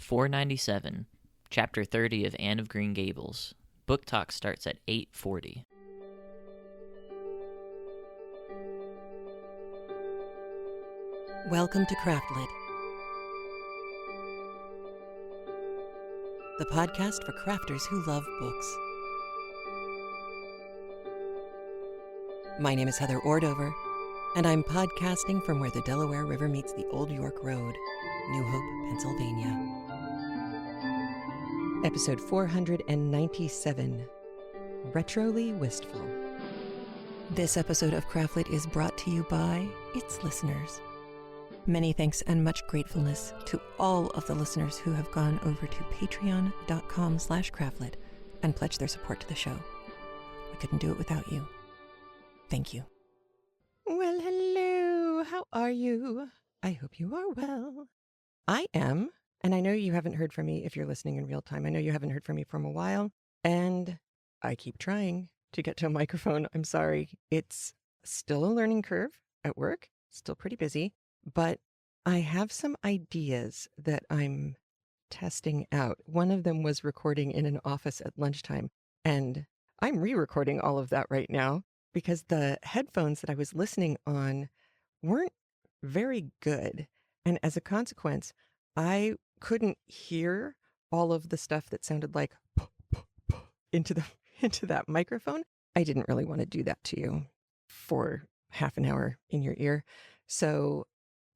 497, Chapter 30 of Anne of Green Gables. Book talk starts at 8:40. Welcome to Craftlit, the podcast for crafters who love books. My name is Heather Ordover, and I'm podcasting from where the Delaware River meets the Old York Road, New Hope, Pennsylvania. Episode 497, Retroly Wistful. This episode of Craftlit is brought to you by its listeners. Many thanks and much gratefulness to all of the listeners who have gone over to patreon.com/craftlit and pledged their support to the show. We couldn't do it without you. Thank you. Well, hello. How are you? I hope you are well. I am, and I know you haven't heard from me if you're listening in real time. I know you haven't heard from me for a while, and I keep trying to get to a microphone. I'm sorry. It's still a learning curve at work, still pretty busy, but I have some ideas that I'm testing out. One of them was recording in an office at lunchtime, and I'm re-recording all of that right now because the headphones that I was listening on weren't very good. And as a consequence, I couldn't hear all of the stuff that sounded like into that microphone. I didn't really want to do that to you for half an hour in your ear. So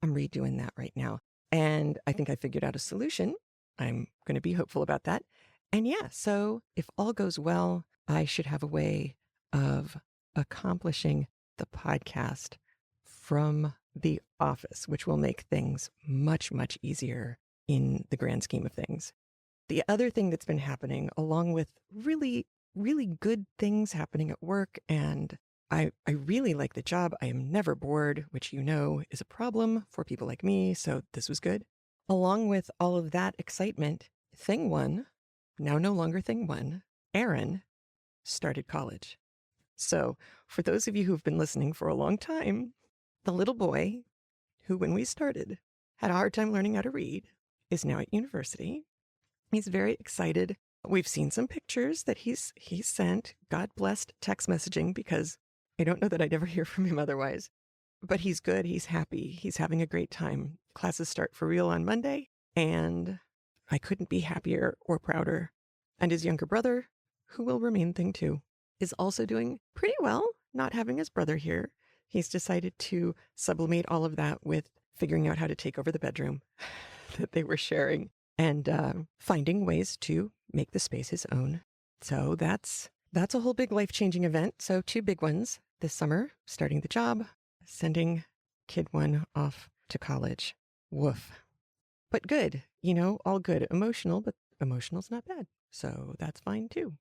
I'm redoing that right now. And I think I figured out a solution. I'm going to be hopeful about that. And yeah, so if all goes well, I should have a way of accomplishing the podcast from the office, which will make things much, much easier in the grand scheme of things. The other thing that's been happening, along with really, really good things happening at work, and I really like the job. I am never bored, which you know is a problem for people like me, so this was good. Along with all of that excitement, thing one, now no longer thing one, Aaron started college. So for those of you who've been listening for a long time, the little boy who, when we started, had a hard time learning how to read, is now at university. He's very excited. We've seen some pictures that he's sent. God blessed text messaging, because I don't know that I'd ever hear from him otherwise. But he's good. He's happy. He's having a great time. Classes start for real on Monday, and I couldn't be happier or prouder. And his younger brother, who will remain thing two, is also doing pretty well, not having his brother here. He's decided to sublimate all of that with figuring out how to take over the bedroom that they were sharing and finding ways to make the space his own. So that's a whole big life-changing event. So 2 big ones this summer: starting the job, sending kid 1 off to college. Woof. But good, all good. Emotional, but emotional's not bad. So that's fine too.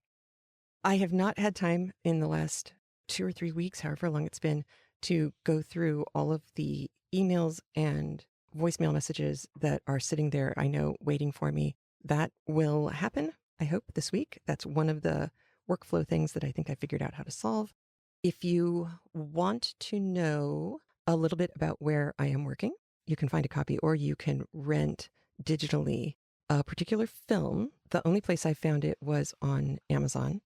I have not had time in the last 2 or 3 weeks, however long it's been, to go through all of the emails and voicemail messages that are sitting there, I know, waiting for me. That will happen, I hope, this week. That's one of the workflow things that I think I figured out how to solve. If you want to know a little bit about where I am working, you can find a copy, or you can rent digitally a particular film. The only place I found it was on Amazon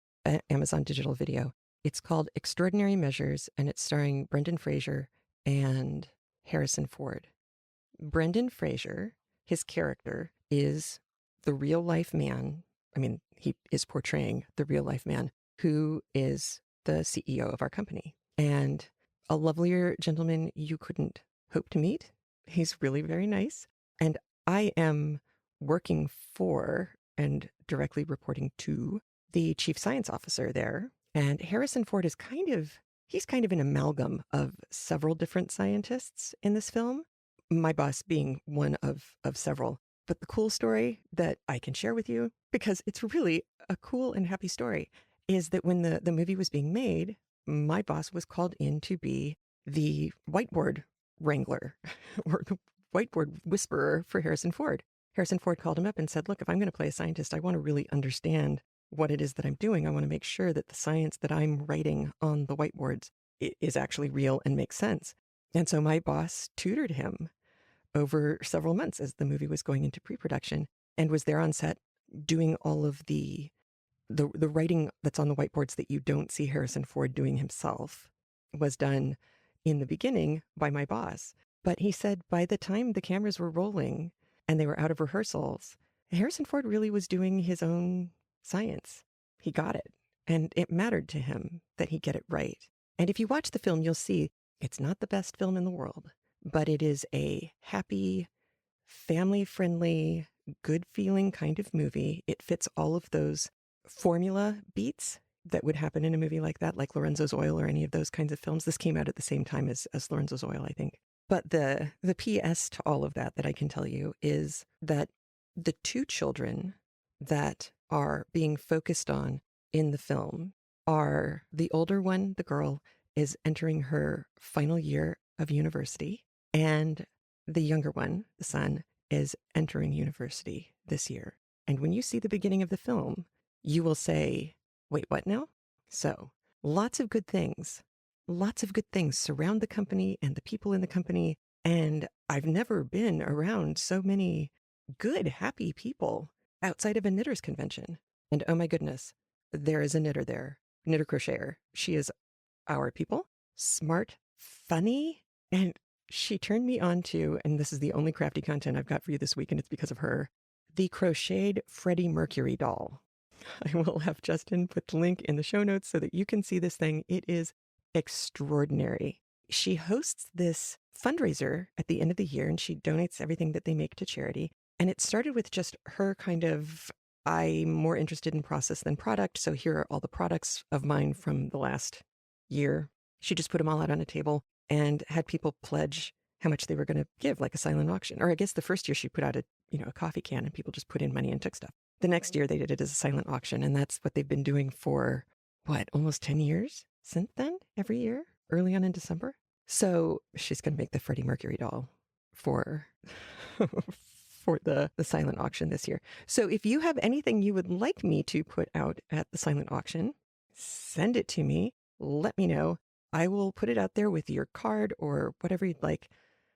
Digital Video. It's called Extraordinary Measures, and it's starring Brendan Fraser and Harrison Ford. Brendan Fraser, his character, is the real-life man. I mean, he is portraying the real-life man who is the CEO of our company. And a lovelier gentleman you couldn't hope to meet. He's really very nice. And I am working for and directly reporting to the chief science officer there. And Harrison Ford is he's kind of an amalgam of several different scientists in this film, my boss being one of several. But the cool story that I can share with you, because it's really a cool and happy story, is that when the movie was being made, my boss was called in to be the whiteboard wrangler or the whiteboard whisperer for Harrison Ford. Harrison Ford called him up and said, look, if I'm going to play a scientist, I want to really understand what it is that I'm doing. I want to make sure that the science that I'm writing on the whiteboards is actually real and makes sense. And so my boss tutored him over several months as the movie was going into pre-production. and was there on set doing all of the writing that's on the whiteboards that you don't see Harrison Ford doing himself was done in the beginning by my boss. But he said by the time the cameras were rolling and they were out of rehearsals, Harrison Ford really was doing his own science. He got it. And it mattered to him that he get it right. And if you watch the film, you'll see it's not the best film in the world, but it is a happy, family-friendly, good-feeling kind of movie. It fits all of those formula beats that would happen in a movie like that, like Lorenzo's Oil or any of those kinds of films. This came out at the same time as Lorenzo's Oil, I think. But the PS to all of that I can tell you is that the two children that are being focused on in the film are the older one, the girl, is entering her final year of university, and the younger one, the son, is entering university this year. And when you see the beginning of the film, you will say, wait, what now? So lots of good things surround the company and the people in the company. And I've never been around so many good, happy people outside of a knitters convention. And oh my goodness, there is a knitter there, knitter crocheter. She is our people, smart, funny, and she turned me on to, and this is the only crafty content I've got for you this week, and it's because of her, the crocheted Freddie Mercury doll. I will have Justin put the link in the show notes so that you can see this thing. It is extraordinary. She hosts this fundraiser at the end of the year, and she donates everything that they make to charity. And it started with just her kind of, I'm more interested in process than product, so here are all the products of mine from the last year. She just put them all out on a table and had people pledge how much they were going to give, like a silent auction. Or I guess the first year she put out a coffee can and people just put in money and took stuff. The next year they did it as a silent auction, and that's what they've been doing for, almost 10 years since then, every year, early on in December. So she's going to make the Freddie Mercury doll for for the silent auction this year. So if you have anything you would like me to put out at the silent auction, send it to me. Let me know. I will put it out there with your card or whatever you'd like,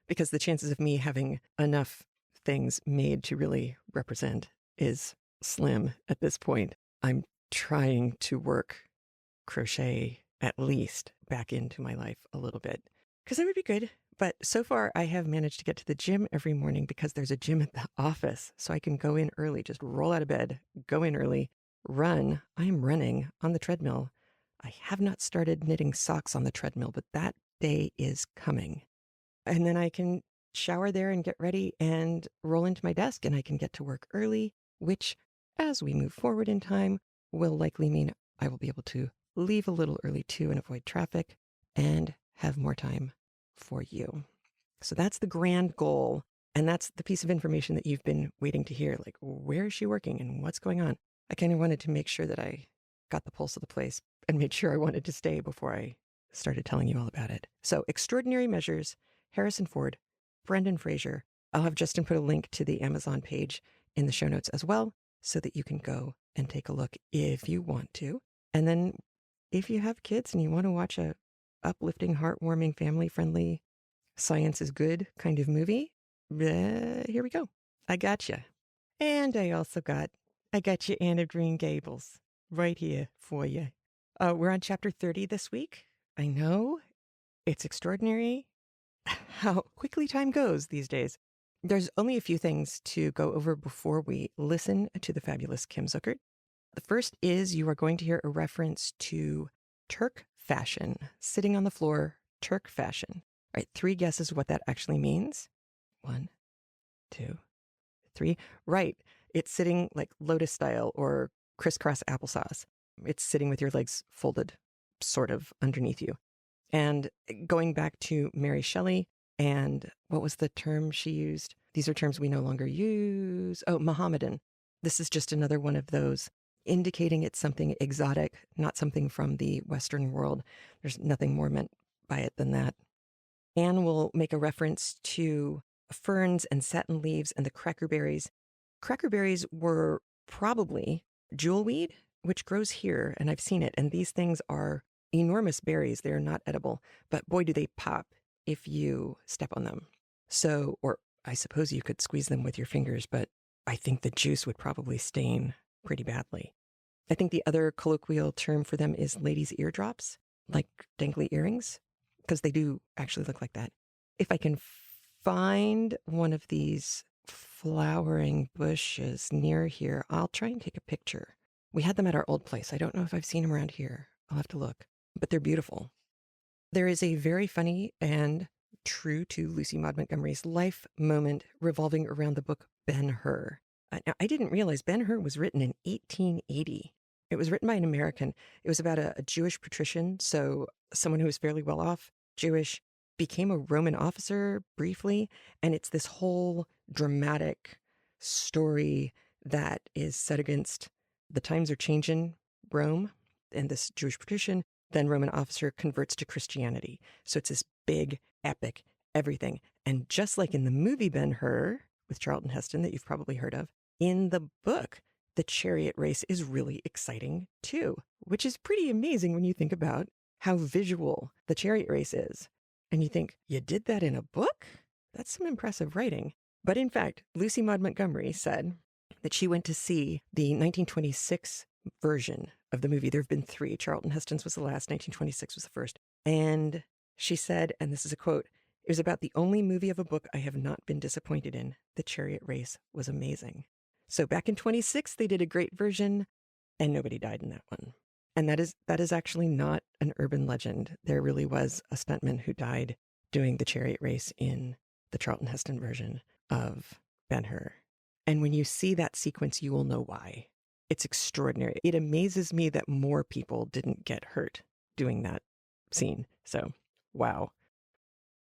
because the chances of me having enough things made to really represent is slim at this point. I'm trying to work crochet at least back into my life a little bit, because that would be good. But so far I have managed to get to the gym every morning because there's a gym at the office. So I can go in early, just roll out of bed, go in early, run. I am running on the treadmill. I have not started knitting socks on the treadmill, but that day is coming. And then I can shower there and get ready and roll into my desk, and I can get to work early, which, as we move forward in time, will likely mean I will be able to leave a little early too and avoid traffic and have more time for you. So that's the grand goal. And that's the piece of information that you've been waiting to hear, like, where is she working and what's going on? I kind of wanted to make sure that I got the pulse of the place and made sure I wanted to stay before I started telling you all about it. So Extraordinary Measures, Harrison Ford, Brendan Fraser. I'll have Justin put a link to the Amazon page in the show notes as well, so that you can go and take a look if you want to. And then if you have kids and you want to watch a uplifting, heartwarming, family-friendly, science is good kind of movie, here we go. I got you. And I got you Anne of Green Gables right here for you. We're on chapter 30 this week. I know, it's extraordinary how quickly time goes these days. There's only a few things to go over before we listen to the fabulous Kim Zuckert. The first is you are going to hear a reference to Turk fashion, sitting on the floor, Turk fashion. All right, 3 guesses what that actually means. 1, 2, 3. Right, it's sitting like lotus style or crisscross applesauce. It's sitting with your legs folded, sort of underneath you. And going back to Mary Shelley, and what was the term she used? These are terms we no longer use. Oh, Mohammedan. This is just another one of those indicating it's something exotic, not something from the Western world. There's nothing more meant by it than that. Anne will make a reference to ferns and satin leaves and the crackerberries. Crackerberries were probably jewelweed, which grows here, and I've seen it. And these things are enormous berries. They are not edible, but boy, do they pop if you step on them. So, or I suppose you could squeeze them with your fingers, but I think the juice would probably stain pretty badly. I think the other colloquial term for them is ladies' eardrops, like dangly earrings, because they do actually look like that. If I can find one of these flowering bushes near here, I'll try and take a picture. We had them at our old place. I don't know if I've seen them around here. I'll have to look, but they're beautiful. There is a very funny and true to Lucy Maud Montgomery's life moment revolving around the book Ben-Hur. Now, I didn't realize Ben-Hur was written in 1880. It was written by an American. It was about a Jewish patrician, so someone who was fairly well off, Jewish, became a Roman officer briefly, and it's this whole dramatic story that is set against the times are changing Rome, and this Jewish patrician, then Roman officer, converts to Christianity. So it's this big, epic everything. And just like in the movie Ben-Hur with Charlton Heston that you've probably heard of, in the book, the chariot race is really exciting too, which is pretty amazing when you think about how visual the chariot race is. And you think, you did that in a book? That's some impressive writing. But in fact, Lucy Maud Montgomery said that she went to see the 1926 version of the movie. There have been 3. Charlton Heston's was the last, 1926 was the first. And she said, and this is a quote, "It was about the only movie of a book I have not been disappointed in. The chariot race was amazing." So back in 26, they did a great version, and nobody died in that one. And that is actually not an urban legend. There really was a stuntman who died doing the chariot race in the Charlton Heston version of Ben-Hur. And when you see that sequence, you will know why. It's extraordinary. It amazes me that more people didn't get hurt doing that scene. So, wow.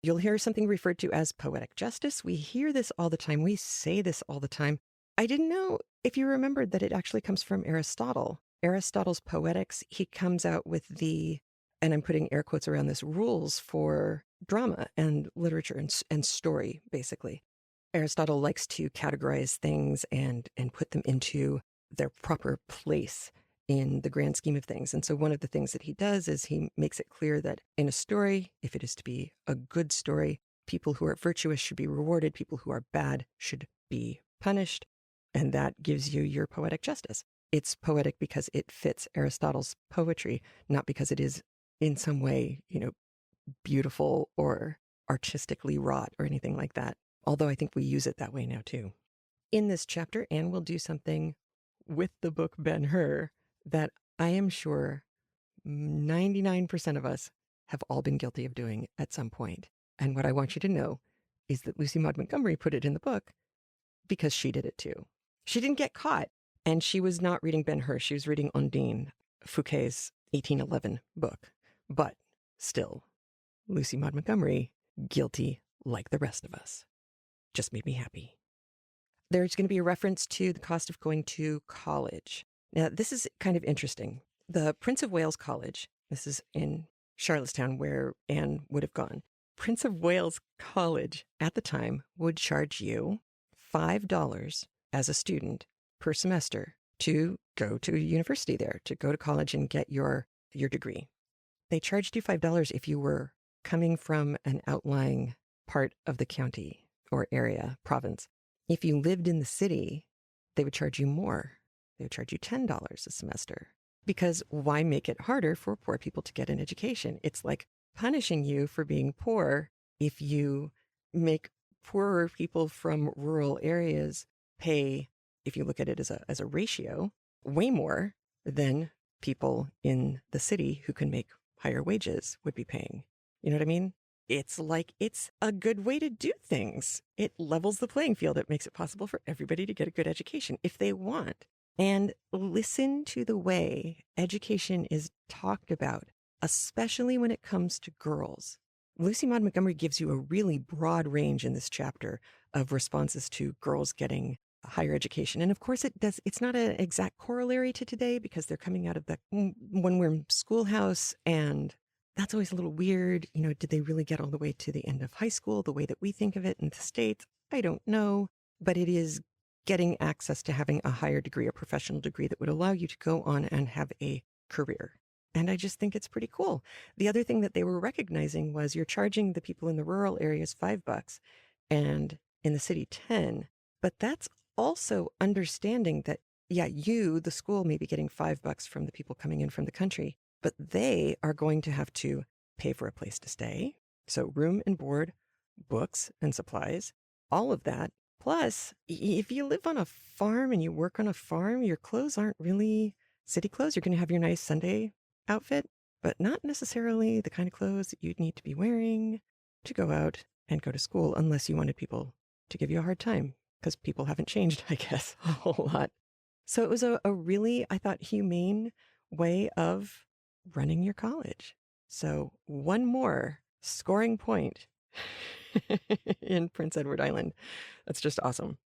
You'll hear something referred to as poetic justice. We hear this all the time. We say this all the time. I didn't know if you remembered that it actually comes from Aristotle. Aristotle's Poetics, he comes out with and I'm putting air quotes around this, rules for drama and literature and story, basically. Aristotle likes to categorize things and put them into their proper place in the grand scheme of things. And so one of the things that he does is he makes it clear that in a story, if it is to be a good story, people who are virtuous should be rewarded, people who are bad should be punished. And that gives you your poetic justice. It's poetic because it fits Aristotle's poetry, not because it is in some way, beautiful or artistically wrought or anything like that. Although I think we use it that way now too. In this chapter, Anne will do something with the book Ben-Hur that I am sure 99% of us have all been guilty of doing at some point. And what I want you to know is that Lucy Maud Montgomery put it in the book because she did it too. She didn't get caught, and she was not reading Ben-Hur. She was reading Undine, Fouquet's 1811 book. But still, Lucy Maud Montgomery, guilty like the rest of us. Just made me happy. There's going to be a reference to the cost of going to college. Now, this is kind of interesting. The Prince of Wales College, this is in Charlottetown where Anne would have gone. Prince of Wales College at the time would charge you $5 as a student per semester to go to university there, to go to college and get your degree. They charged you $5 if you were coming from an outlying part of the county or area, province. If you lived in the city, they would charge you more. They would charge you $10 a semester. Because why make it harder for poor people to get an education? It's like punishing you for being poor if you make poorer people from rural areas pay, if you look at it as a ratio, way more than people in the city who can make higher wages would be paying. You know what I mean? It's like it's a good way to do things. It levels the playing field. It makes it possible for everybody to get a good education if they want. And listen to the way education is talked about, especially when it comes to girls. Lucy Maud Montgomery gives you a really broad range in this chapter of responses to girls getting higher education. And of course it's not an exact corollary to today because they're coming out of the one-room schoolhouse, and that's always a little weird. Did they really get all the way to the end of high school the way that we think of it in the States? I don't know, but it is getting access to having a higher degree, a professional degree that would allow you to go on and have a career. And I just think it's pretty cool. The other thing that they were recognizing was you're charging the people in the rural areas $5 and in the city $10, but that's also understanding that, yeah, you, the school, may be getting $5 from the people coming in from the country, but they are going to have to pay for a place to stay. So room and board, books and supplies, all of that. Plus, if you live on a farm and you work on a farm, your clothes aren't really city clothes. You're going to have your nice Sunday outfit, but not necessarily the kind of clothes that you'd need to be wearing to go out and go to school, unless you wanted people to give you a hard time, because people haven't changed, I guess, a whole lot. So it was a really, I thought, humane way of running your college. So one more scoring point in Prince Edward Island. That's just awesome.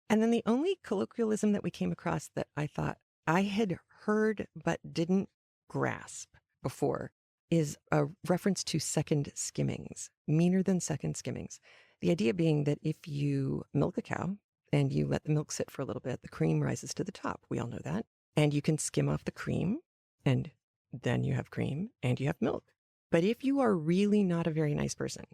And then the only colloquialism that we came across that I thought I had heard but didn't grasp before is a reference to second skimmings, meaner than second skimmings. The idea being that if you milk a cow and you let the milk sit for a little bit, the cream rises to the top. We all know that. And you can skim off the cream, and then you have cream and you have milk. But if you are really not a very nice person,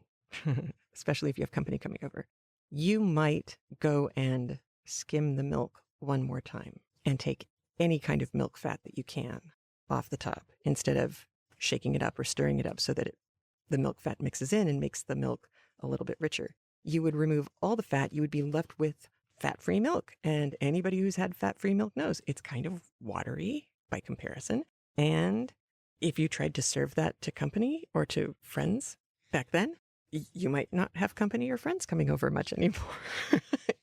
especially if you have company coming over, you might go and skim the milk one more time and take any kind of milk fat that you can off the top instead of shaking it up or stirring it up so that the milk fat mixes in and makes the milk a little bit richer. You would remove all the fat. You would be left with fat-free milk. And anybody who's had fat-free milk knows it's kind of watery by comparison. And if you tried to serve that to company or to friends back then, you might not have company or friends coming over much anymore.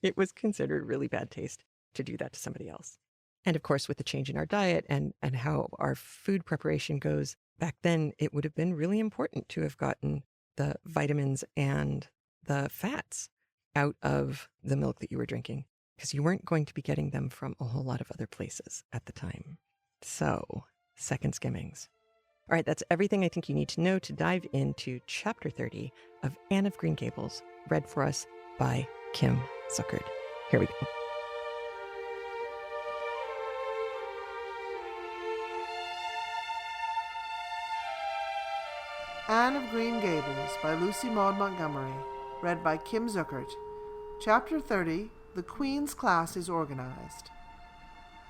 It was considered really bad taste to do that to somebody else. And of course, with the change in our diet and how our food preparation goes, back then it would have been really important to have gotten the vitamins and the fats out of the milk that you were drinking, because you weren't going to be getting them from a whole lot of other places at the time. So, second skimmings. All right, that's everything I think you need to know to dive into Chapter 30 of Anne of Green Gables, read for us by Kim Zuckert. Here we go. Anne of Green Gables by Lucy Maud Montgomery, read by Kim Zuckert. Chapter 30, The Queen's Class is Organized.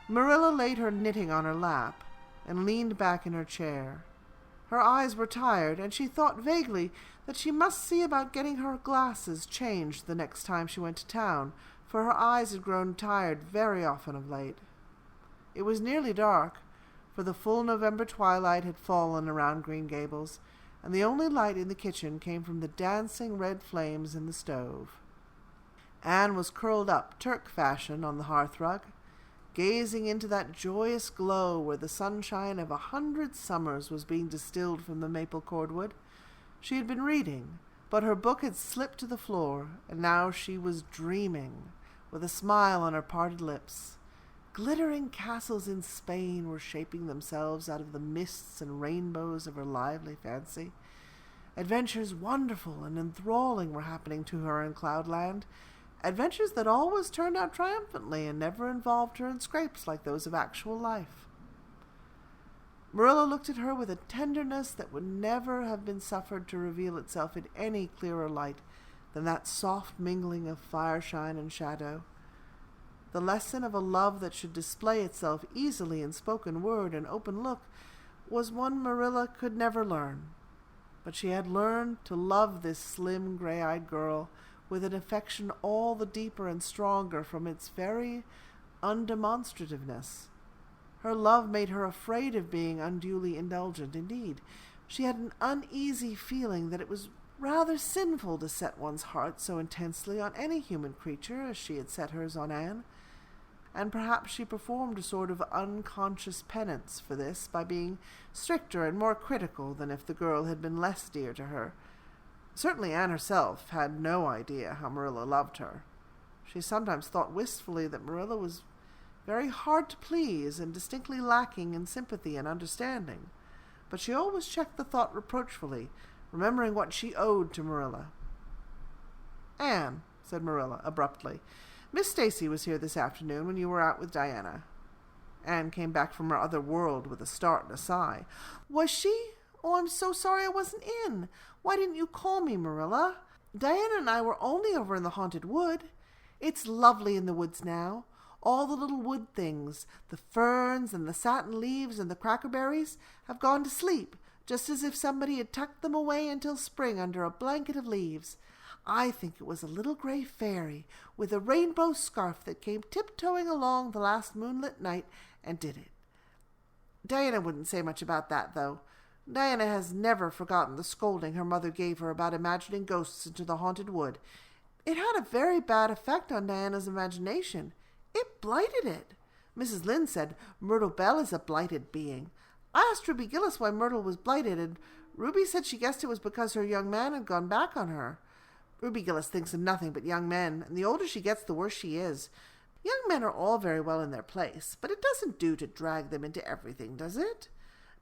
Marilla laid her knitting on her lap and leaned back in her chair. Her eyes were tired, and she thought vaguely that she must see about getting her glasses changed the next time she went to town, for her eyes had grown tired very often of late. It was nearly dark, for the full November twilight had fallen around Green Gables, and the only light in the kitchen came from the dancing red flames in the stove. Anne was curled up Turk fashion on the hearthrug, gazing into that joyous glow where the sunshine of 100 summers was being distilled from the maple cordwood. She had been reading, but her book had slipped to the floor, and now she was dreaming, with a smile on her parted lips. Glittering castles in Spain were shaping themselves out of the mists and rainbows of her lively fancy. Adventures wonderful and enthralling were happening to her in Cloudland, adventures that always turned out triumphantly and never involved her in scrapes like those of actual life. Marilla looked at her with a tenderness that would never have been suffered to reveal itself in any clearer light than that soft mingling of fireshine and shadow. The lesson of a love that should display itself easily in spoken word and open look was one Marilla could never learn. But she had learned to love this slim, gray-eyed girl with an affection all the deeper and stronger from its very undemonstrativeness. Her love made her afraid of being unduly indulgent. Indeed, she had an uneasy feeling that it was rather sinful to set one's heart so intensely on any human creature as she had set hers on Anne, and perhaps she performed a sort of unconscious penance for this by being stricter and more critical than if the girl had been less dear to her. Certainly Anne herself had no idea how Marilla loved her. She sometimes thought wistfully that Marilla was very hard to please and distinctly lacking in sympathy and understanding, but she always checked the thought reproachfully, remembering what she owed to Marilla. "Anne," said Marilla abruptly, "Miss Stacy was here this afternoon when you were out with Diana." Anne came back from her other world with a start and a sigh. "Was she? Oh, I'm so sorry I wasn't in. Why didn't you call me, Marilla? Diana and I were only over in the Haunted Wood. It's lovely in the woods now. All the little wood things, the ferns and the satin leaves and the crackerberries, have gone to sleep, just as if somebody had tucked them away until spring under a blanket of leaves. I think it was a little gray fairy with a rainbow scarf that came tiptoeing along the last moonlit night and did it. Diana wouldn't say much about that, though. Diana has never forgotten the scolding her mother gave her about imagining ghosts into the haunted wood. It had a very bad effect on Diana's imagination. It blighted it. Mrs. Lynde said Myrtle Bell is a blighted being. I asked Ruby Gillis why Myrtle was blighted, and Ruby said she guessed it was because her young man had gone back on her. Ruby Gillis thinks of nothing but young men, and the older she gets, the worse she is. Young men are all very well in their place, but it doesn't do to drag them into everything, does it?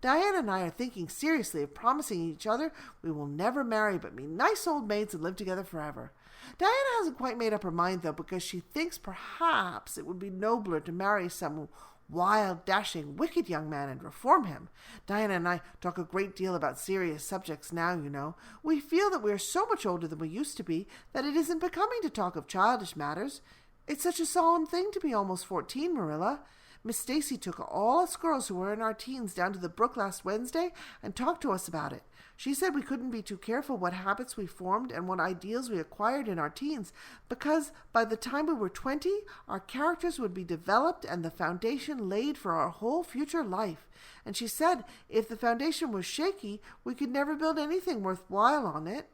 Diana and I are thinking seriously of promising each other we will never marry but be nice old maids and live together forever. Diana hasn't quite made up her mind, though, because she thinks perhaps it would be nobler to marry some wild, dashing, wicked young man and reform him. Diana and I talk a great deal about serious subjects now, you know. We feel that we are so much older than we used to be that it isn't becoming to talk of childish matters. It's such a solemn thing to be almost 14, Marilla. Miss Stacy took all us girls who were in our teens down to the brook last Wednesday and talked to us about it. She said we couldn't be too careful what habits we formed and what ideals we acquired in our teens, because by the time we were 20, our characters would be developed and the foundation laid for our whole future life. And she said if the foundation was shaky, we could never build anything worthwhile on it.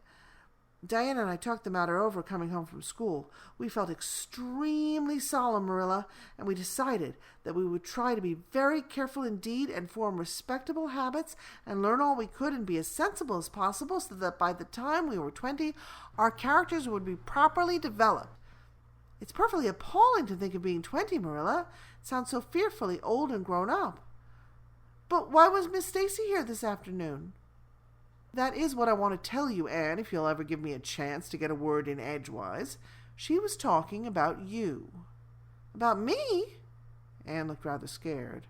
Diana and I talked the matter over coming home from school. We felt extremely solemn, Marilla, and we decided that we would try to be very careful indeed and form respectable habits and learn all we could and be as sensible as possible so that by the time we were 20, our characters would be properly developed. It's perfectly appalling to think of being 20, Marilla. It sounds so fearfully old and grown up. But why was Miss Stacy here this afternoon? That is what I want to tell you, Anne, if you'll ever give me a chance to get a word in edgewise. She was talking about you. About me? Anne looked rather scared.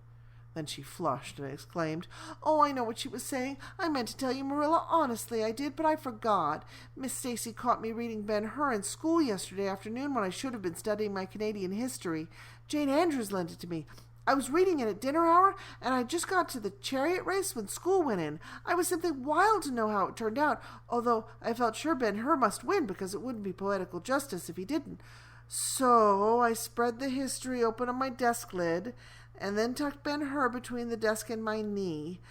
Then she flushed and exclaimed, "Oh, I know what she was saying. I meant to tell you, Marilla, honestly I did, but I forgot. Miss Stacy caught me reading Ben-Hur in school yesterday afternoon when I should have been studying my Canadian history. Jane Andrews lent it to me. I was reading it at dinner hour, and I just got to the chariot race when school went in. I was simply wild to know how it turned out, although I felt sure Ben-Hur must win because it wouldn't be poetical justice if he didn't. So I spread the history open on my desk lid, and then tucked Ben-Hur between the desk and my knee.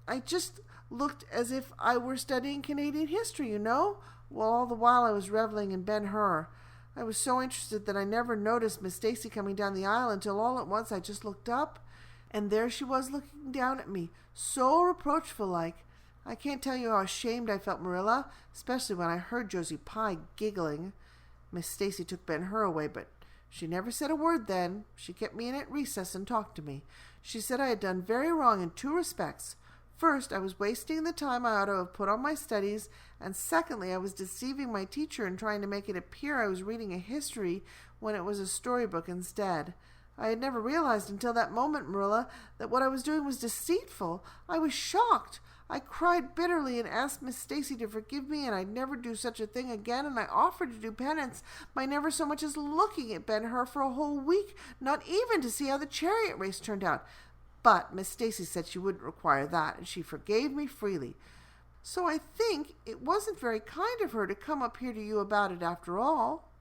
I just looked as if I were studying Canadian history, you know, while all the while I was reveling in Ben-Hur. I was so interested that I never noticed Miss Stacy coming down the aisle until all at once I just looked up, and there she was looking down at me, so reproachful-like. I can't tell you how ashamed I felt, Marilla, especially when I heard Josie Pye giggling. Miss Stacy took Ben-Hur away, but she never said a word then. She kept me in at recess and talked to me. She said I had done very wrong in two respects. First, I was wasting the time I ought to have put on my studies, and secondly, I was deceiving my teacher in trying to make it appear I was reading a history when it was a storybook instead. I had never realized until that moment, Marilla, that what I was doing was deceitful. I was shocked. I cried bitterly and asked Miss Stacy to forgive me, and I'd never do such a thing again, and I offered to do penance by never so much as looking at Ben-Hur for a whole week, not even to see how the chariot race turned out. But Miss Stacy said she wouldn't require that, and she forgave me freely. So I think it wasn't very kind of her to come up here to you about it after all."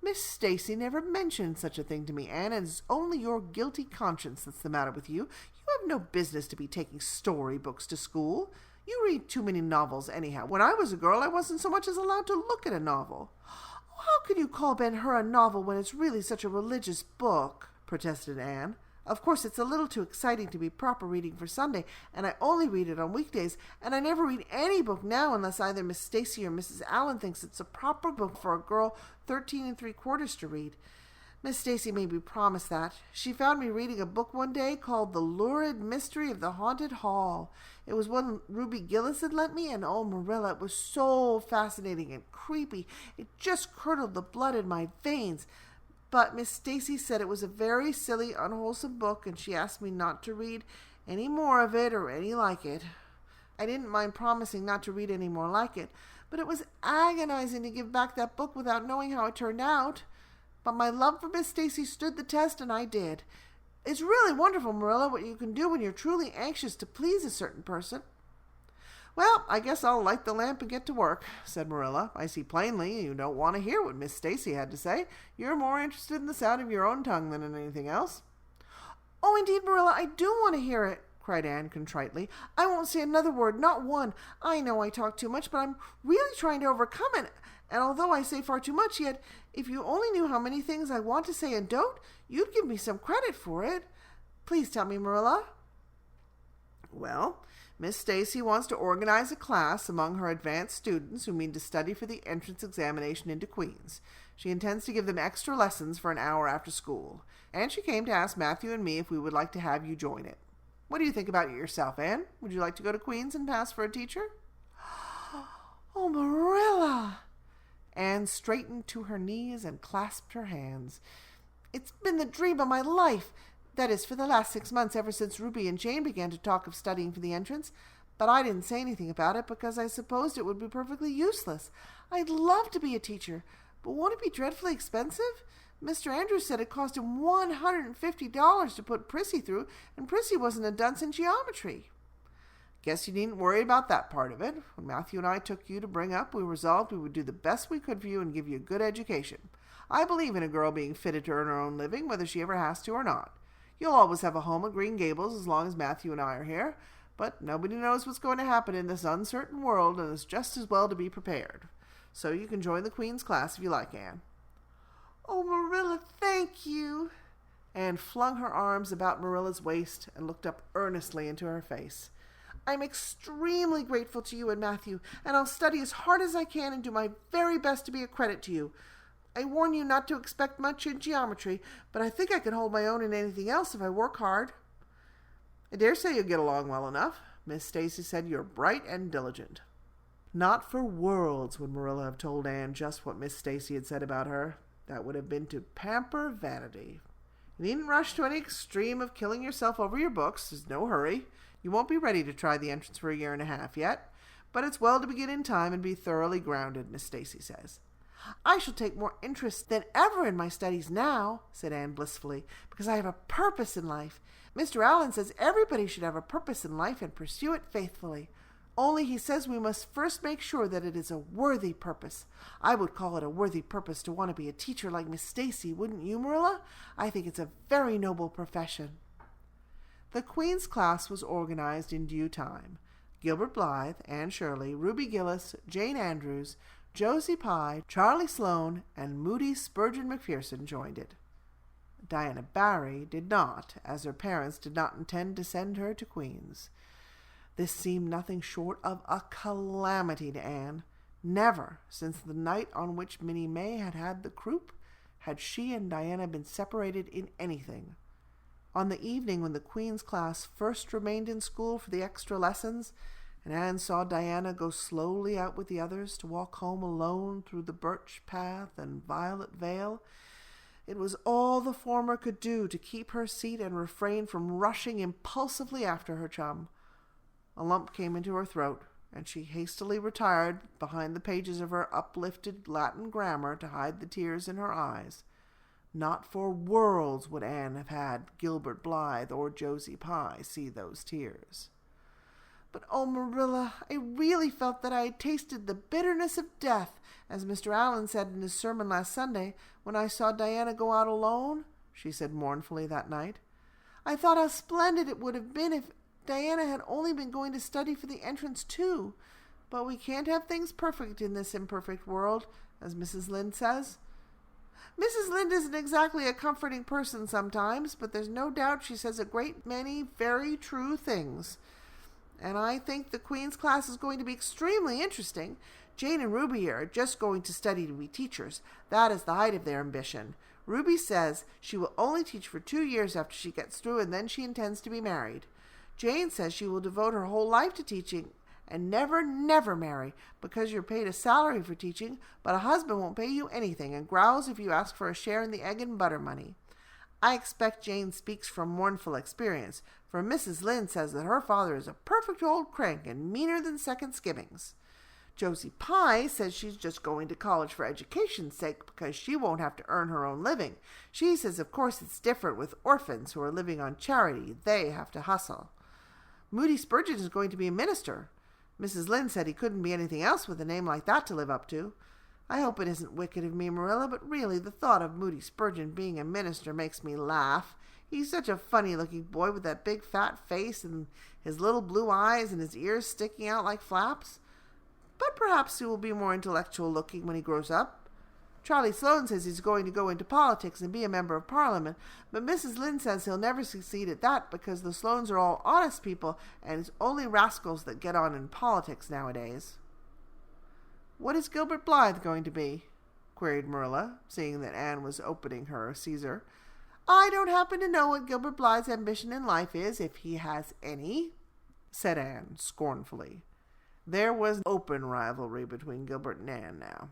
"Miss Stacy never mentioned such a thing to me, Anne, and it's only your guilty conscience that's the matter with you. You have no business to be taking storybooks to school. You read too many novels anyhow. When I was a girl, I wasn't so much as allowed to look at a novel." "Oh, how can you call Ben-Hur a novel when it's really such a religious book?" protested Anne. "Of course, it's a little too exciting to be proper reading for Sunday, and I only read it on weekdays, and I never read any book now unless either Miss Stacy or Mrs. Allen thinks it's a proper book for a girl 13 3/4 to read. Miss Stacy made me promise that. She found me reading a book one day called The Lurid Mystery of the Haunted Hall. It was one Ruby Gillis had lent me, and oh, Marilla, it was so fascinating and creepy. It just curdled the blood in my veins. But Miss Stacy said it was a very silly, unwholesome book, and she asked me not to read any more of it or any like it. I didn't mind promising not to read any more like it, but it was agonizing to give back that book without knowing how it turned out. But my love for Miss Stacy stood the test, and I did. It's really wonderful, Marilla, what you can do when you're truly anxious to please a certain person. Well, I guess I'll light the lamp and get to work, said Marilla. I see plainly you don't want to hear what Miss Stacy had to say. You're more interested in the sound of your own tongue than in anything else. Oh, indeed, Marilla, I do want to hear it, cried Anne contritely. I won't say another word, not one. I know I talk too much, but I'm really trying to overcome it. And although I say far too much, yet if you only knew how many things I want to say and don't, you'd give me some credit for it. Please tell me, Marilla. Well, Miss Stacy wants to organize a class among her advanced students who mean to study for the entrance examination into Queen's. She intends to give them extra lessons for an hour after school, and she came to ask Matthew and me if we would like to have you join it. What do you think about it yourself, Anne? Would you like to go to Queen's and pass for a teacher? Oh, Marilla! Anne straightened to her knees and clasped her hands. It's been the dream of my life. That is, for the last 6 months, ever since Ruby and Jane began to talk of studying for the entrance. But I didn't say anything about it because I supposed it would be perfectly useless. I'd love to be a teacher, but won't it be dreadfully expensive? Mr. Andrews said it cost him $150 to put Prissy through, and Prissy wasn't a dunce in geometry. Guess you needn't worry about that part of it. When Matthew and I took you to bring up, we resolved we would do the best we could for you and give you a good education. I believe in a girl being fitted to earn her own living, whether she ever has to or not. You'll always have a home at Green Gables as long as Matthew and I are here, but nobody knows what's going to happen in this uncertain world, and it's just as well to be prepared. So you can join the Queen's class if you like, Anne. Oh, Marilla, thank you. Anne flung her arms about Marilla's waist and looked up earnestly into her face. I'm extremely grateful to you and Matthew, and I'll study as hard as I can and do my very best to be a credit to you. I warn you not to expect much in geometry, but I think I can hold my own in anything else if I work hard. I dare say you'll get along well enough. Miss Stacy said you're bright and diligent. Not for worlds would Marilla have told Anne just what Miss Stacy had said about her. That would have been to pamper vanity. You needn't rush to any extreme of killing yourself over your books. There's no hurry. You won't be ready to try the entrance for 1.5 years yet. But it's well to begin in time and be thoroughly grounded, Miss Stacy says. I shall take more interest than ever in my studies now, said Anne blissfully, because I have a purpose in life. Mr. Allen says everybody should have a purpose in life and pursue it faithfully. Only he says we must first make sure that it is a worthy purpose. I would call it a worthy purpose to want to be a teacher like Miss Stacy, wouldn't you, Marilla? I think it's a very noble profession. The Queen's class was organized in due time. Gilbert Blythe, Anne Shirley, Ruby Gillis, Jane Andrews, Josie Pye, Charlie Sloane, and Moody Spurgeon McPherson joined it. Diana Barry did not, as her parents did not intend to send her to Queen's. This seemed nothing short of a calamity to Anne. Never, since the night on which Minnie May had had the croup, had she and Diana been separated in anything. On the evening when the Queen's class first remained in school for the extra lessons, and Anne saw Diana go slowly out with the others to walk home alone through the birch path and violet vale, it was all the former could do to keep her seat and refrain from rushing impulsively after her chum. A lump came into her throat, and she hastily retired behind the pages of her uplifted Latin grammar to hide the tears in her eyes. Not for worlds would Anne have had Gilbert Blythe or Josie Pye see those tears. But, oh, Marilla, I really felt that I had tasted the bitterness of death, as Mr. Allen said in his sermon last Sunday, when I saw Diana go out alone, she said mournfully that night. I thought how splendid it would have been if Diana had only been going to study for the entrance too. But we can't have things perfect in this imperfect world, as Mrs. Lynde says. Mrs. Lynde isn't exactly a comforting person sometimes, but there's no doubt she says a great many very true things. And I think the Queen's class is going to be extremely interesting. Jane and Ruby are just going to study to be teachers. That is the height of their ambition. Ruby says she will only teach for 2 years after she gets through, and then she intends to be married. Jane says she will devote her whole life to teaching and never marry, because you're paid a salary for teaching, but a husband won't pay you anything and growls if you ask for a share in the egg and butter money. I expect Jane speaks from mournful experience, for Mrs. Lynde says that her father is a perfect old crank and meaner than second skimmings. Josie Pye says she's just going to college for education's sake because she won't have to earn her own living. She says, of course, it's different with orphans who are living on charity. They have to hustle. Moody Spurgeon is going to be a minister. Mrs. Lynde said he couldn't be anything else with a name like that to live up to. I hope it isn't wicked of me, Marilla, but really the thought of Moody Spurgeon being a minister makes me laugh. He's such a funny-looking boy with that big fat face and his little blue eyes and his ears sticking out like flaps. But perhaps he will be more intellectual-looking when he grows up. Charlie Sloane says he's going to go into politics and be a member of Parliament, but Mrs. Lynde says he'll never succeed at that because the Sloanes are all honest people and it's only rascals that get on in politics nowadays. "What is Gilbert Blythe going to be?" queried Marilla, seeing that Anne was opening her Caesar. "I don't happen to know what Gilbert Blythe's ambition in life is, if he has any," said Anne scornfully. There was open rivalry between Gilbert and Anne now.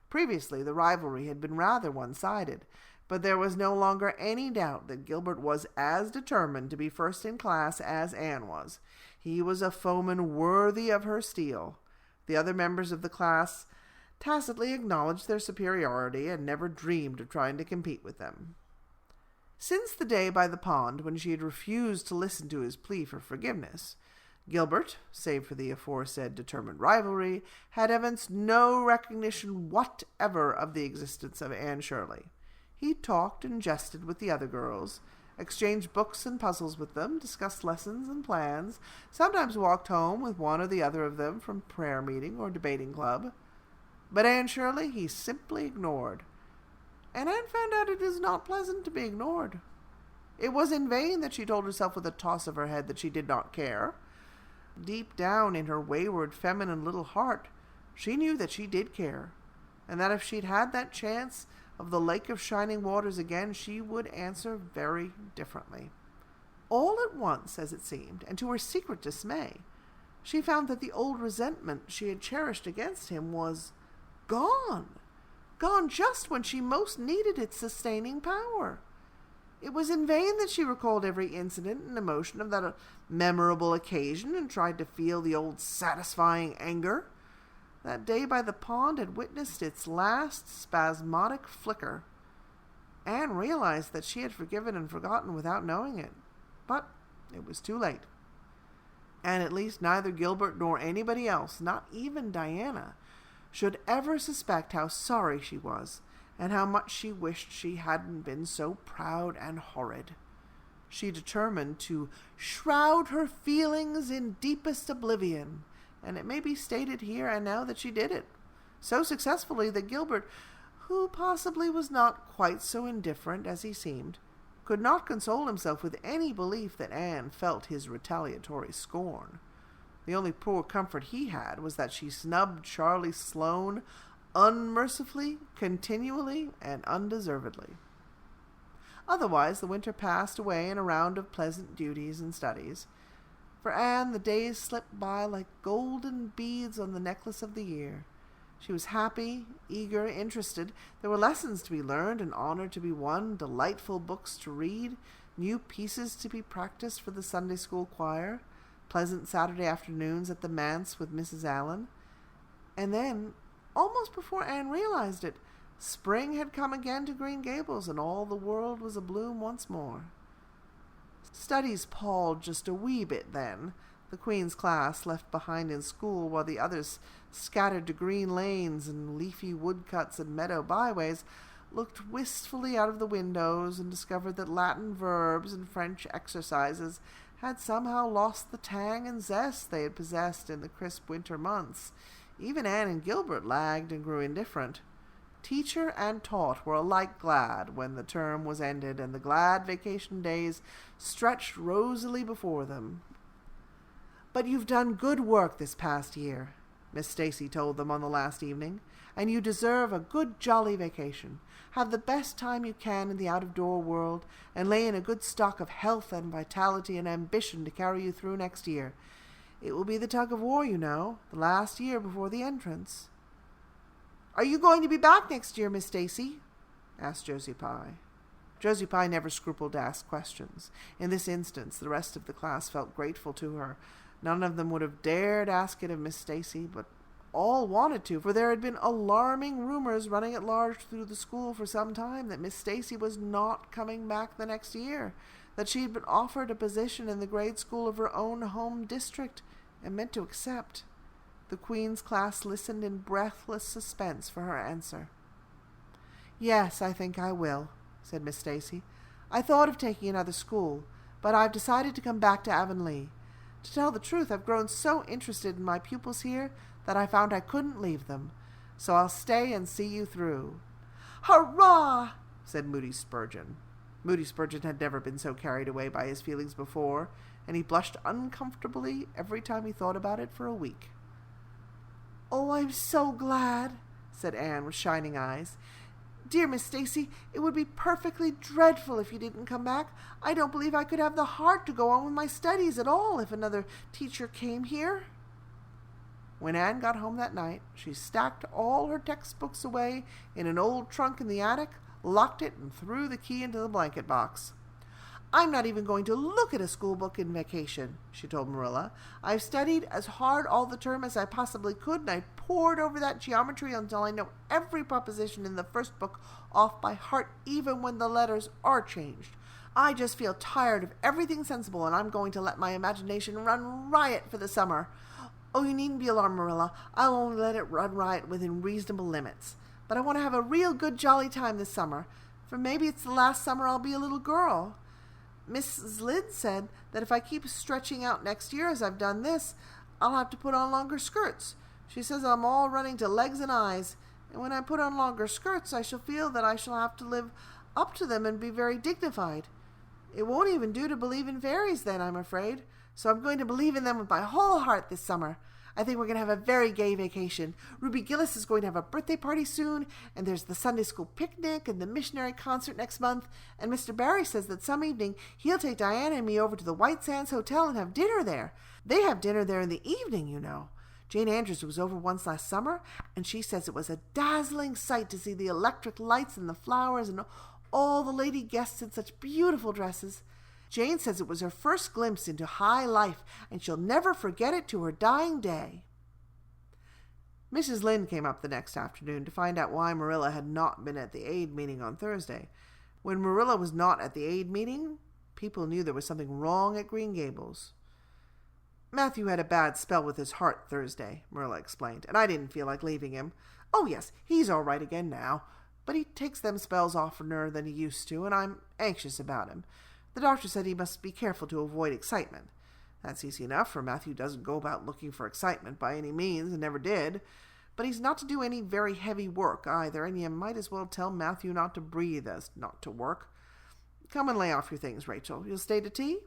Previously, the rivalry had been rather one-sided, but there was no longer any doubt that Gilbert was as determined to be first in class as Anne was. He was a foeman worthy of her steel. The other members of the class tacitly acknowledged their superiority and never dreamed of trying to compete with them. Since the day by the pond when she had refused to listen to his plea for forgiveness, Gilbert, save for the aforesaid determined rivalry, had evinced no recognition whatever of the existence of Anne Shirley. He talked and jested with the other girls, exchanged books and puzzles with them, discussed lessons and plans, sometimes walked home with one or the other of them from prayer meeting or debating club. But Anne Shirley he simply ignored. And Anne found out it is not pleasant to be ignored. It was in vain that she told herself with a toss of her head that she did not care. Deep down in her wayward, feminine little heart, she knew that she did care, and that if she'd had that chance of the Lake of Shining Waters again, she would answer very differently. All at once, as it seemed, and to her secret dismay, she found that the old resentment she had cherished against him was gone just when she most needed its sustaining power. It was in vain that she recalled every incident and emotion of that memorable occasion and tried to feel the old satisfying anger. That day by the pond had witnessed its last spasmodic flicker. Anne realized that she had forgiven and forgotten without knowing it, but it was too late. And at least neither Gilbert nor anybody else, not even Diana, should ever suspect how sorry she was, and how much she wished she hadn't been so proud and horrid. She determined to shroud her feelings in deepest oblivion, and it may be stated here and now that she did it, so successfully that Gilbert, who possibly was not quite so indifferent as he seemed, could not console himself with any belief that Anne felt his retaliatory scorn. The only poor comfort he had was that she snubbed Charlie Sloane unmercifully, continually, and undeservedly. Otherwise, the winter passed away in a round of pleasant duties and studies. For Anne, the days slipped by like golden beads on the necklace of the year. She was happy, eager, interested. There were lessons to be learned, and honor to be won, delightful books to read, new pieces to be practiced for the Sunday school choir, pleasant Saturday afternoons at the manse with Mrs. Allen. And then, almost before Anne realized it, spring had come again to Green Gables, and all the world was abloom once more. Studies palled just a wee bit then. The Queen's class, left behind in school while the others scattered to green lanes and leafy woodcuts and meadow byways, looked wistfully out of the windows and discovered that Latin verbs and French exercises had somehow lost the tang and zest they had possessed in the crisp winter months. Even Anne and Gilbert lagged and grew indifferent. Teacher and taught were alike glad when the term was ended and the glad vacation days stretched rosily before them. "But you've done good work this past year," Miss Stacy told them on the last evening, "and you deserve a good jolly vacation. Have the best time you can in the out-of-door world, and lay in a good stock of health and vitality and ambition to carry you through next year. It will be the tug-of-war, you know, the last year before the entrance." "Are you going to be back next year, Miss Stacy?" asked Josie Pye. Josie Pye never scrupled to ask questions. In this instance, the rest of the class felt grateful to her. None of them would have dared ask it of Miss Stacy, but all wanted to, for there had been alarming rumors running at large through the school for some time that Miss Stacy was not coming back the next year, that she had been offered a position in the grade school of her own home district and meant to accept. The Queen's class listened in breathless suspense for her answer. "Yes, I think I will," said Miss Stacy. "I thought of taking another school, but I've decided to come back to Avonlea. To tell the truth, I've grown so interested in my pupils here that I found I couldn't leave them. So I'll stay and see you through." "Hurrah!" said Moody Spurgeon. Moody Spurgeon had never been so carried away by his feelings before, and he blushed uncomfortably every time he thought about it for a week. "Oh, I'm so glad," said Anne with shining eyes. "Dear Miss Stacy, it would be perfectly dreadful if you didn't come back. I don't believe I could have the heart to go on with my studies at all if another teacher came here." When Anne got home that night, she stacked all her textbooks away in an old trunk in the attic, locked it, and threw the key into the blanket box. "I'm not even going to look at a school book in vacation," she told Marilla. "I've studied as hard all the term as I possibly could, and I pored over that geometry until I know every proposition in the first book off by heart, even when the letters are changed. I just feel tired of everything sensible, and I'm going to let my imagination run riot for the summer. Oh, you needn't be alarmed, Marilla. I'll only let it run riot within reasonable limits. But I want to have a real good jolly time this summer, for maybe it's the last summer I'll be a little girl. Mrs. Lynde said that if I keep stretching out next year as I've done this, I'll have to put on longer skirts. She says I'm all running to legs and eyes, and when I put on longer skirts I shall feel that I shall have to live up to them and be very dignified. It won't even do to believe in fairies then, I'm afraid, so I'm going to believe in them with my whole heart this summer. I think we're going to have a very gay vacation. Ruby Gillis is going to have a birthday party soon, and there's the Sunday school picnic and the missionary concert next month, and Mr. Barry says that some evening he'll take Diana and me over to the White Sands Hotel and have dinner there. They have dinner there in the evening, you know. Jane Andrews was over once last summer, and she says it was a dazzling sight to see the electric lights and the flowers and all the lady guests in such beautiful dresses. Jane says it was her first glimpse into high life, and she'll never forget it to her dying day." Mrs. Lynde came up the next afternoon to find out why Marilla had not been at the aid meeting on Thursday. When Marilla was not at the aid meeting, people knew there was something wrong at Green Gables. "Matthew had a bad spell with his heart Thursday," Marilla explained, "and I didn't feel like leaving him. Oh, yes, he's all right again now, but he takes them spells oftener than he used to, and I'm anxious about him. The doctor said he must be careful to avoid excitement. That's easy enough, for Matthew doesn't go about looking for excitement by any means, and never did. But he's not to do any very heavy work either, and you might as well tell Matthew not to breathe as not to work. Come and lay off your things, Rachel. You'll stay to tea?"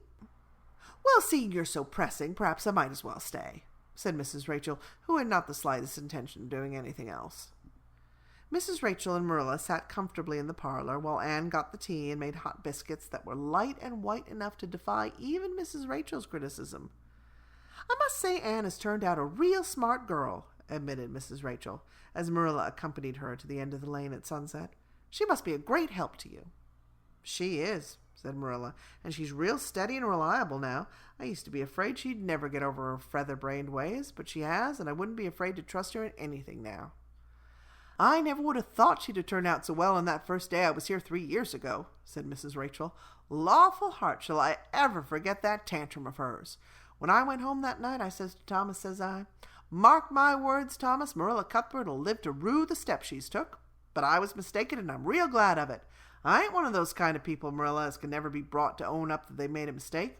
"Well, seeing you're so pressing, perhaps I might as well stay," said Mrs. Rachel, who had not the slightest intention of doing anything else. Mrs. Rachel and Marilla sat comfortably in the parlor while Anne got the tea and made hot biscuits that were light and white enough to defy even Mrs. Rachel's criticism. "I must say Anne has turned out a real smart girl," admitted Mrs. Rachel, as Marilla accompanied her to the end of the lane at sunset. "She must be a great help to you." "She is," said Marilla, "and she's real steady and reliable now. I used to be afraid she'd never get over her feather-brained ways, but she has, and I wouldn't be afraid to trust her in anything now." "I never would have thought she'd have turned out so well on that first day I was here 3 years ago," said Mrs. Rachel. "Lawful heart, shall I ever forget that tantrum of hers. When I went home that night, I says to Thomas, says I, 'Mark my words, Thomas, Marilla Cuthbert'll live to rue the step she's took.' But I was mistaken, and I'm real glad of it. I ain't one of those kind of people, Marilla, as can never be brought to own up that they made a mistake.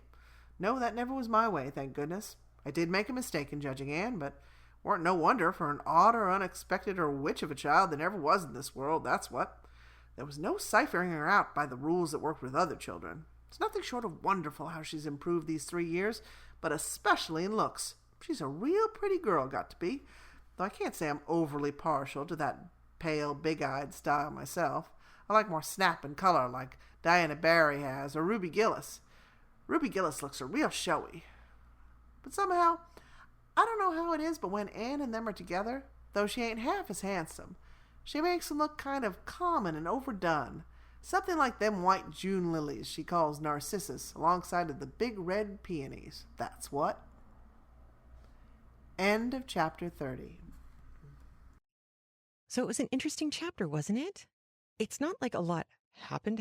No, that never was my way, thank goodness. I did make a mistake in judging Anne, but weren't no wonder, for an odd or unexpected or witch of a child there never was in this world, that's what. There was no ciphering her out by the rules that worked with other children. It's nothing short of wonderful how she's improved these 3 years, but especially in looks. She's a real pretty girl, got to be, though I can't say I'm overly partial to that pale, big-eyed style myself. I like more snap and color, like Diana Barry has, or Ruby Gillis. Ruby Gillis looks a real showy. But somehow, I don't know how it is, but when Anne and them are together, though she ain't half as handsome, she makes them look kind of common and overdone. Something like them white June lilies she calls narcissus, alongside of the big red peonies. That's what." End of chapter 30. So it was an interesting chapter, wasn't it? It's not like a lot happened,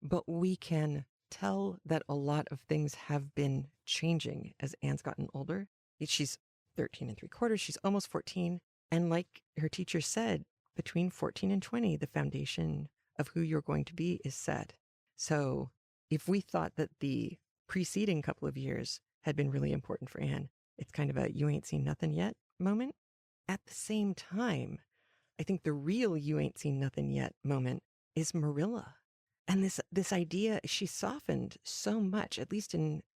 but we can tell that a lot of things have been changing as Anne's gotten older. She's 13 and 3/4. She's almost 14. And like her teacher said, between 14 and 20, the foundation of who you're going to be is set. So if we thought that the preceding couple of years had been really important for Anne, it's kind of a you ain't seen nothing yet moment. At the same time, I think the real you ain't seen nothing yet moment is Marilla. And this idea, she softened so much, at least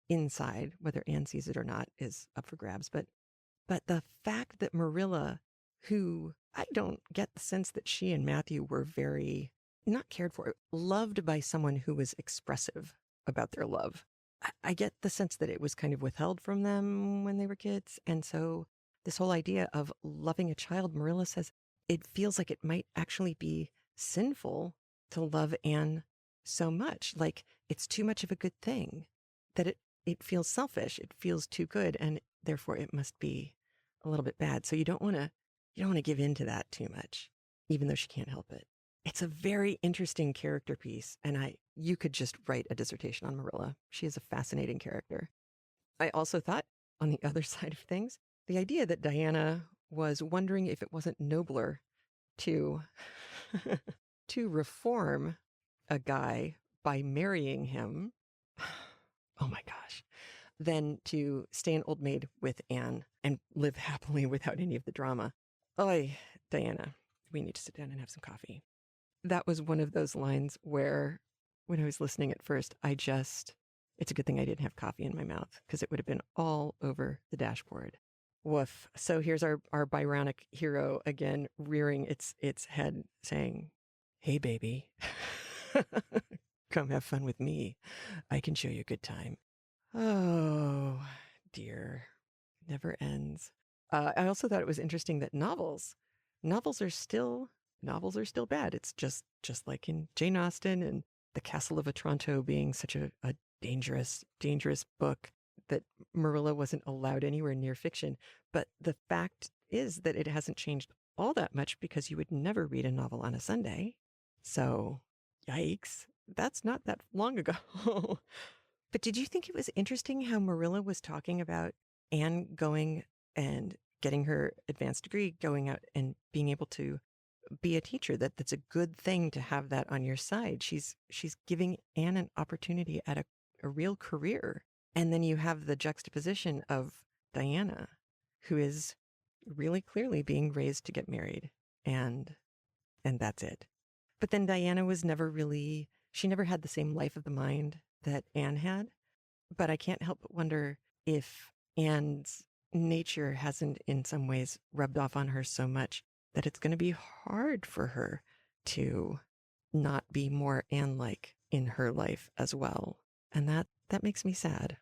inside, whether Anne sees it or not is up for grabs. But the fact that Marilla, who I don't get the sense that she and Matthew were very, not cared for, loved by someone who was expressive about their love. I get the sense that it was kind of withheld from them when they were kids. And so this whole idea of loving a child, Marilla says, it feels like it might actually be sinful to love Anne so much. Like it's too much of a good thing, that it feels selfish. It feels too good. And therefore it must be a little bit bad. So you don't want to give in to that too much, even though she can't help it. It's a very interesting character piece. And you could just write a dissertation on Marilla. She is a fascinating character. I also thought, on the other side of things, the idea that Diana was wondering if it wasn't nobler to to reform a guy by marrying him, oh my gosh, than to stay an old maid with Anne and live happily without any of the drama. Oy, Diana, we need to sit down and have some coffee. That was one of those lines where, when I was listening at first, it's a good thing I didn't have coffee in my mouth because it would have been all over the dashboard. Woof. So here's our Byronic hero again, rearing its head, saying, "Hey, baby, come have fun with me. I can show you a good time." Oh, dear. Never ends. I also thought it was interesting that novels are still bad. It's just like in Jane Austen and The Castle of Otranto being such a dangerous book that Marilla wasn't allowed anywhere near fiction. But the fact is that it hasn't changed all that much because you would never read a novel on a Sunday. So, yikes. That's not that long ago. But did you think it was interesting how Marilla was talking about Anne going and getting her advanced degree, going out and being able to be a teacher, that's a good thing to have that on your side. She's giving Anne an opportunity at a real career. And then you have the juxtaposition of Diana, who is really clearly being raised to get married. And that's it. But then Diana was she never had the same life of the mind that Anne had. But I can't help but wonder if Anne's nature hasn't in some ways rubbed off on her so much that it's going to be hard for her to not be more Anne-like in her life as well. And that makes me sad.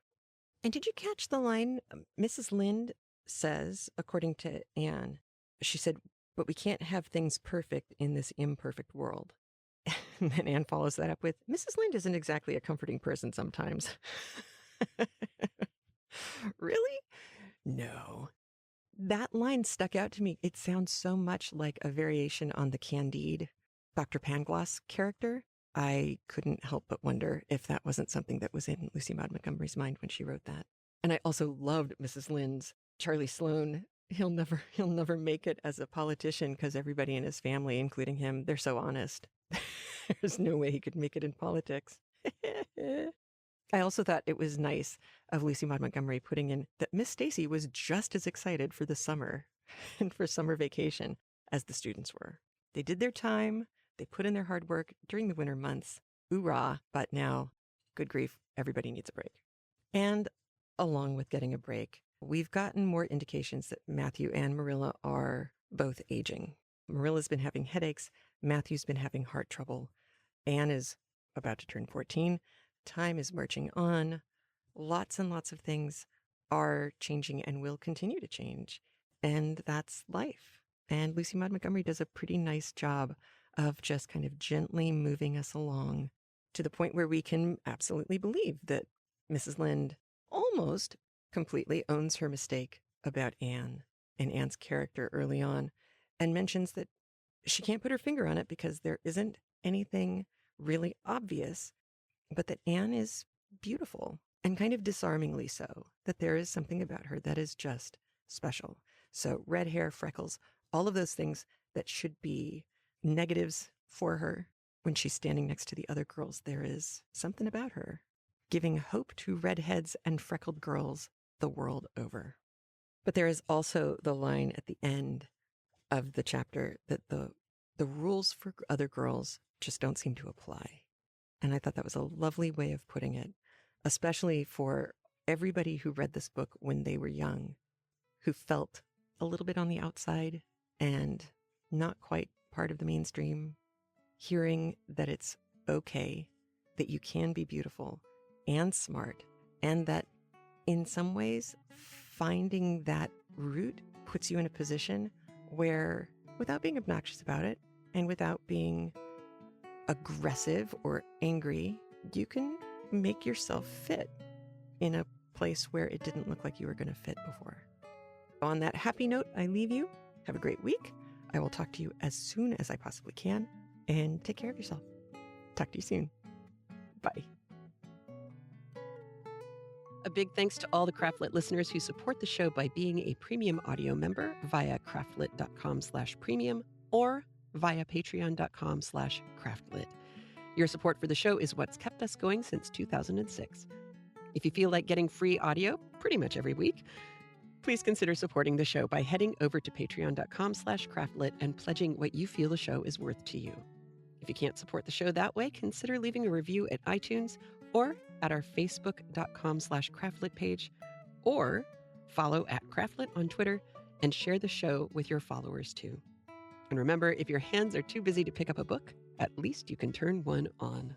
And did you catch the line Mrs. Lynde says, according to Anne? She said, "But we can't have things perfect in this imperfect world." And then Anne follows that up with, "Mrs. Lynde isn't exactly a comforting person sometimes." Really? No. That line stuck out to me. It sounds so much like a variation on the Candide Dr. Pangloss character. I couldn't help but wonder if that wasn't something that was in Lucy Maud Montgomery's mind when she wrote that. And I also loved Mrs. Lynde's Charlie Sloane. He'll never make it as a politician because everybody in his family, including him, they're so honest. There's no way he could make it in politics. I also thought it was nice of Lucy Maud Montgomery putting in that Miss Stacy was just as excited for the summer and for summer vacation as the students were. They did their time. They put in their hard work during the winter months. Oorah. But now, good grief, everybody needs a break. And along with getting a break, we've gotten more indications that Matthew and Marilla are both aging. Marilla's been having headaches. Matthew's been having heart trouble. Anne is about to turn 14. Time is marching on. Lots and lots of things are changing and will continue to change. And that's life. And Lucy Maud Montgomery does a pretty nice job of just kind of gently moving us along to the point where we can absolutely believe that Mrs. Lynde almost completely owns her mistake about Anne and Anne's character early on, and mentions that she can't put her finger on it because there isn't anything really obvious, but that Anne is beautiful and kind of disarmingly so, that there is something about her that is just special. So red hair, freckles, all of those things that should be negatives for her when she's standing next to the other girls, there is something about her giving hope to redheads and freckled girls the world over. But there is also the line at the end of the chapter that the rules for other girls just don't seem to apply. And I thought that was a lovely way of putting it, especially for everybody who read this book when they were young, who felt a little bit on the outside and not quite part of the mainstream, hearing that it's okay, that you can be beautiful and smart, and that in some ways finding that route puts you in a position where, without being obnoxious about it and without being aggressive or angry, you can make yourself fit in a place where it didn't look like you were going to fit before. On that happy note, I leave you. Have a great week. I will talk to you as soon as I possibly can, and take care of yourself. Talk to you soon. Bye. A big thanks to all the Craftlit listeners who support the show by being a premium audio member via craftlit.com/premium or via patreon.com/craftlit. Your support for the show is what's kept us going since 2006. If you feel like getting free audio pretty much every week, please consider supporting the show by heading over to patreon.com/craftlit and pledging what you feel the show is worth to you. If you can't support the show that way, consider leaving a review at iTunes or at our facebook.com/craftlit page, or follow @craftlit on Twitter and share the show with your followers too. And remember, if your hands are too busy to pick up a book, at least you can turn one on.